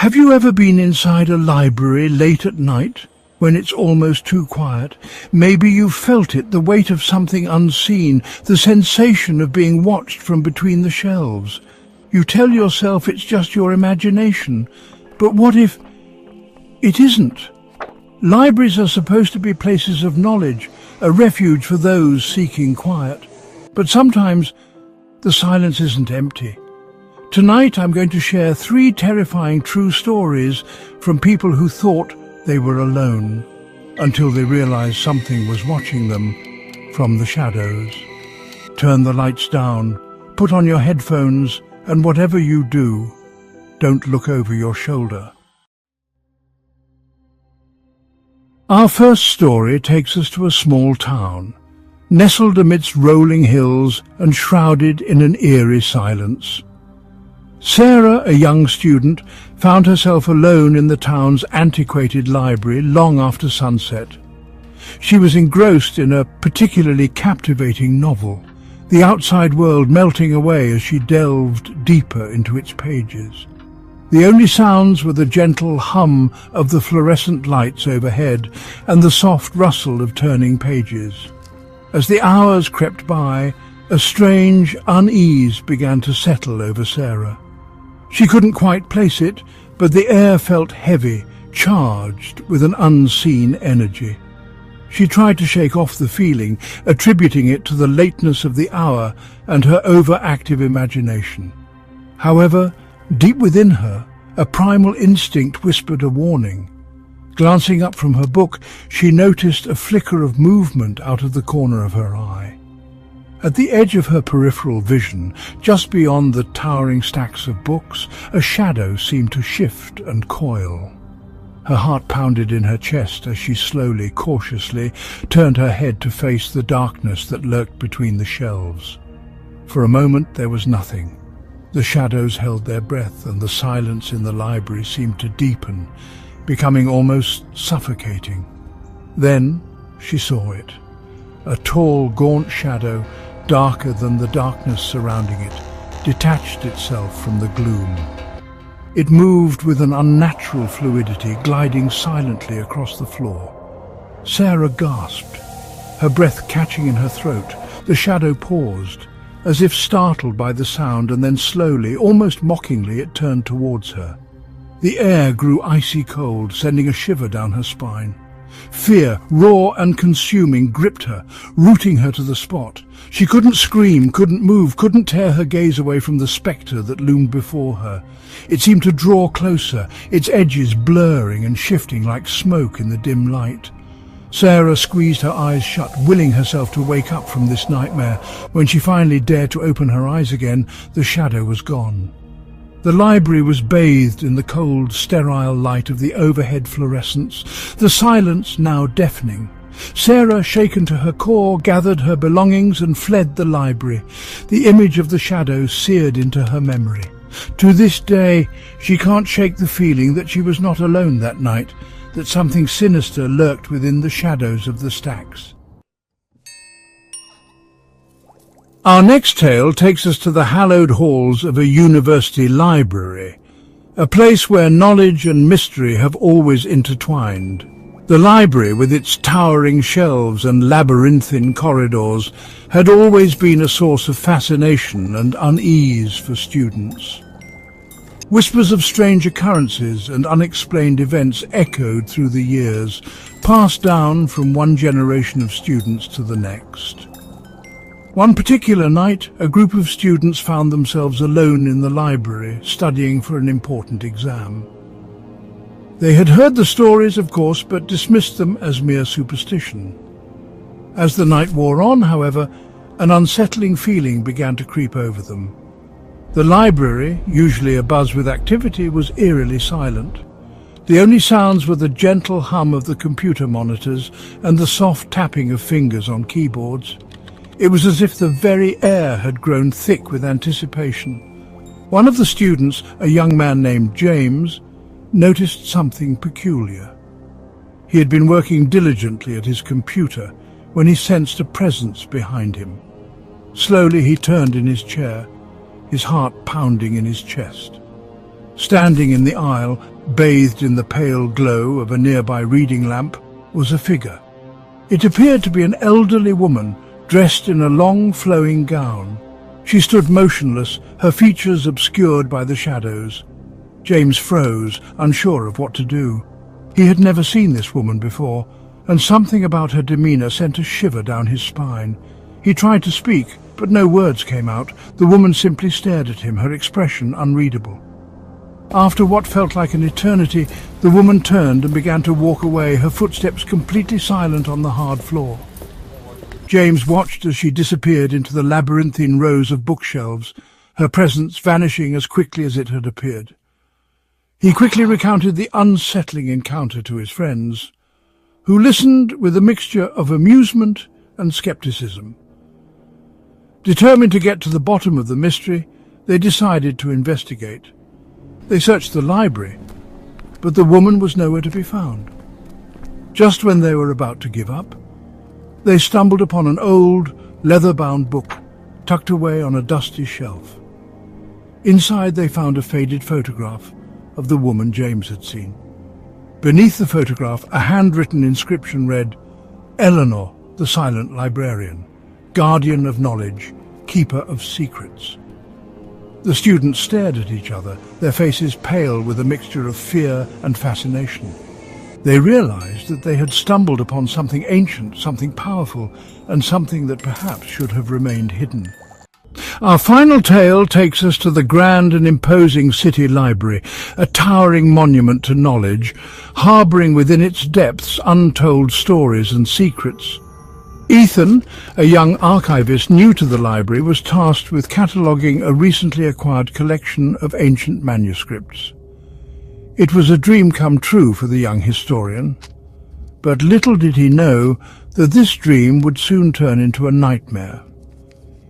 Have you ever been inside a library late at night, when it's almost too quiet? Maybe you felt it, the weight of something unseen, the sensation of being watched from between the shelves. You tell yourself it's just your imagination, but what if it isn't? Libraries are supposed to be places of knowledge, a refuge for those seeking quiet. But sometimes the silence isn't empty. Tonight I'm going to share 3 terrifying true stories from people who thought they were alone, until they realized something was watching them from the shadows. Turn the lights down, put on your headphones, and whatever you do, don't look over your shoulder. Our first story takes us to a small town, nestled amidst rolling hills and shrouded in an eerie silence. Sarah, a young student, found herself alone in the town's antiquated library long after sunset. She was engrossed in a particularly captivating novel, the outside world melting away as she delved deeper into its pages. The only sounds were the gentle hum of the fluorescent lights overhead and the soft rustle of turning pages. As the hours crept by, a strange unease began to settle over Sarah. She couldn't quite place it, but the air felt heavy, charged with an unseen energy. She tried to shake off the feeling, attributing it to the lateness of the hour and her overactive imagination. However, deep within her, a primal instinct whispered a warning. Glancing up from her book, she noticed a flicker of movement out of the corner of her eye. At the edge of her peripheral vision, just beyond the towering stacks of books, a shadow seemed to shift and coil. Her heart pounded in her chest as she slowly, cautiously, turned her head to face the darkness that lurked between the shelves. For a moment there was nothing. The shadows held their breath, and the silence in the library seemed to deepen, becoming almost suffocating. Then she saw it. A tall, gaunt shadow, darker than the darkness surrounding it, detached itself from the gloom. It moved with an unnatural fluidity, gliding silently across the floor. Sarah gasped, her breath catching in her throat. The shadow paused, as if startled by the sound, and then slowly, almost mockingly, it turned towards her. The air grew icy cold, sending a shiver down her spine. Fear, raw and consuming, gripped her, rooting her to the spot. She couldn't scream, couldn't move, couldn't tear her gaze away from the spectre that loomed before her. It seemed to draw closer, its edges blurring and shifting like smoke in the dim light. Sarah squeezed her eyes shut, willing herself to wake up from this nightmare. When she finally dared to open her eyes again, the shadow was gone. The library was bathed in the cold, sterile light of the overhead fluorescence, the silence now deafening. Sarah, shaken to her core, gathered her belongings and fled the library. The image of the shadow seared into her memory. To this day, she can't shake the feeling that she was not alone that night, that something sinister lurked within the shadows of the stacks. Our next tale takes us to the hallowed halls of a university library, a place where knowledge and mystery have always intertwined. The library, with its towering shelves and labyrinthine corridors, had always been a source of fascination and unease for students. Whispers of strange occurrences and unexplained events echoed through the years, passed down from one generation of students to the next. One particular night, a group of students found themselves alone in the library, studying for an important exam. They had heard the stories, of course, but dismissed them as mere superstition. As the night wore on, however, an unsettling feeling began to creep over them. The library, usually abuzz with activity, was eerily silent. The only sounds were the gentle hum of the computer monitors and the soft tapping of fingers on keyboards. It was as if the very air had grown thick with anticipation. One of the students, a young man named James, noticed something peculiar. He had been working diligently at his computer when he sensed a presence behind him. Slowly he turned in his chair, his heart pounding in his chest. Standing in the aisle, bathed in the pale glow of a nearby reading lamp, was a figure. It appeared to be an elderly woman, dressed in a long flowing gown. She stood motionless, her features obscured by the shadows. James froze, unsure of what to do. He had never seen this woman before, and something about her demeanour sent a shiver down his spine. He tried to speak, but no words came out. The woman simply stared at him, her expression unreadable. After what felt like an eternity, the woman turned and began to walk away, her footsteps completely silent on the hard floor. James watched as she disappeared into the labyrinthine rows of bookshelves, her presence vanishing as quickly as it had appeared. He quickly recounted the unsettling encounter to his friends, who listened with a mixture of amusement and skepticism. Determined to get to the bottom of the mystery, they decided to investigate. They searched the library, but the woman was nowhere to be found. Just when they were about to give up, they stumbled upon an old, leather-bound book tucked away on a dusty shelf. Inside they found a faded photograph of the woman James had seen. Beneath the photograph, a handwritten inscription read, "Eleanor, the silent librarian, guardian of knowledge, keeper of secrets." The students stared at each other, their faces pale with a mixture of fear and fascination. They realized that they had stumbled upon something ancient, something powerful, and something that perhaps should have remained hidden. Our final tale takes us to the grand and imposing city library, a towering monument to knowledge, harbouring within its depths untold stories and secrets. Ethan, a young archivist new to the library, was tasked with cataloguing a recently acquired collection of ancient manuscripts. It was a dream come true for the young historian, but little did he know that this dream would soon turn into a nightmare.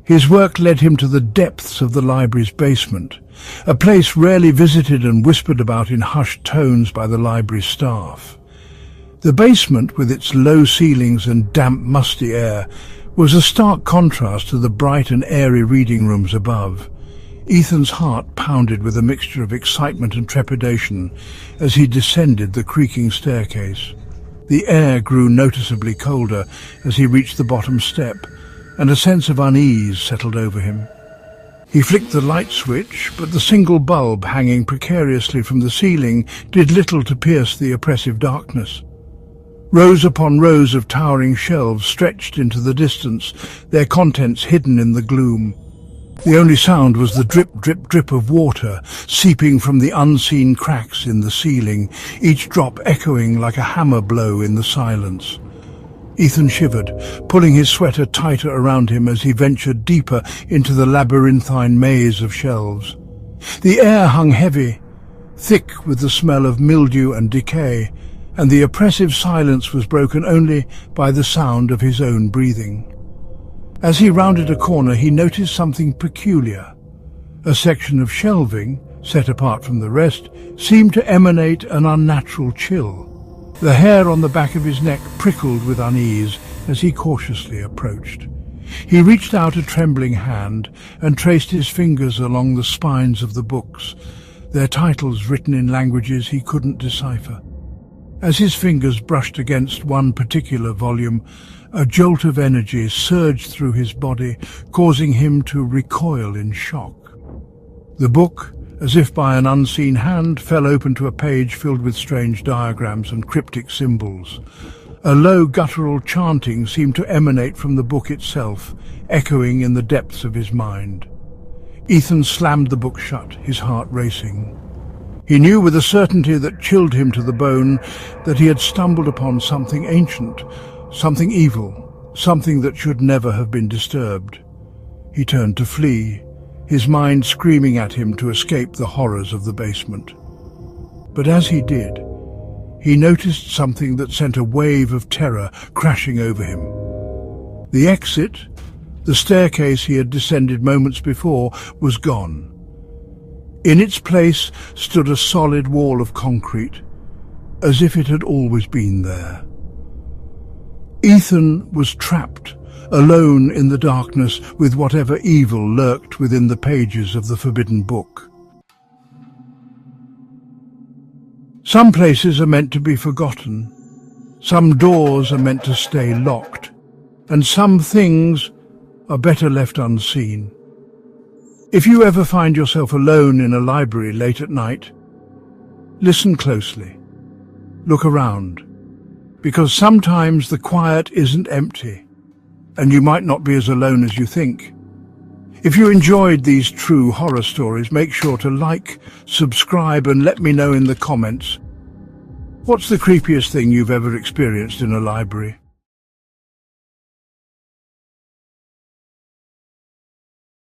His work led him to the depths of the library's basement, a place rarely visited and whispered about in hushed tones by the library staff. The basement, with its low ceilings and damp, musty air, was a stark contrast to the bright and airy reading rooms above. Ethan's heart pounded with a mixture of excitement and trepidation as he descended the creaking staircase. The air grew noticeably colder as he reached the bottom step, and a sense of unease settled over him. He flicked the light switch, but the single bulb hanging precariously from the ceiling did little to pierce the oppressive darkness. Rows upon rows of towering shelves stretched into the distance, their contents hidden in the gloom. The only sound was the drip, drip, drip of water seeping from the unseen cracks in the ceiling, each drop echoing like a hammer blow in the silence. Ethan shivered, pulling his sweater tighter around him as he ventured deeper into the labyrinthine maze of shelves. The air hung heavy, thick with the smell of mildew and decay, and the oppressive silence was broken only by the sound of his own breathing. As he rounded a corner, he noticed something peculiar. A section of shelving, set apart from the rest, seemed to emanate an unnatural chill. The hair on the back of his neck prickled with unease as he cautiously approached. He reached out a trembling hand and traced his fingers along the spines of the books, their titles written in languages he couldn't decipher. As his fingers brushed against one particular volume, a jolt of energy surged through his body, causing him to recoil in shock. The book, as if by an unseen hand, fell open to a page filled with strange diagrams and cryptic symbols. A low guttural chanting seemed to emanate from the book itself, echoing in the depths of his mind. Ethan slammed the book shut, his heart racing. He knew with a certainty that chilled him to the bone that he had stumbled upon something ancient, something evil, something that should never have been disturbed. He turned to flee, his mind screaming at him to escape the horrors of the basement. But as he did, he noticed something that sent a wave of terror crashing over him. The exit, the staircase he had descended moments before, was gone. In its place stood a solid wall of concrete, as if it had always been there. Ethan was trapped, alone in the darkness with whatever evil lurked within the pages of the forbidden book. Some places are meant to be forgotten. Some doors are meant to stay locked. And some things are better left unseen. If you ever find yourself alone in a library late at night, listen closely. Look around, because sometimes the quiet isn't empty, and you might not be as alone as you think. If you enjoyed these true horror stories, make sure to like, subscribe, and let me know in the comments. What's the creepiest thing you've ever experienced in a library?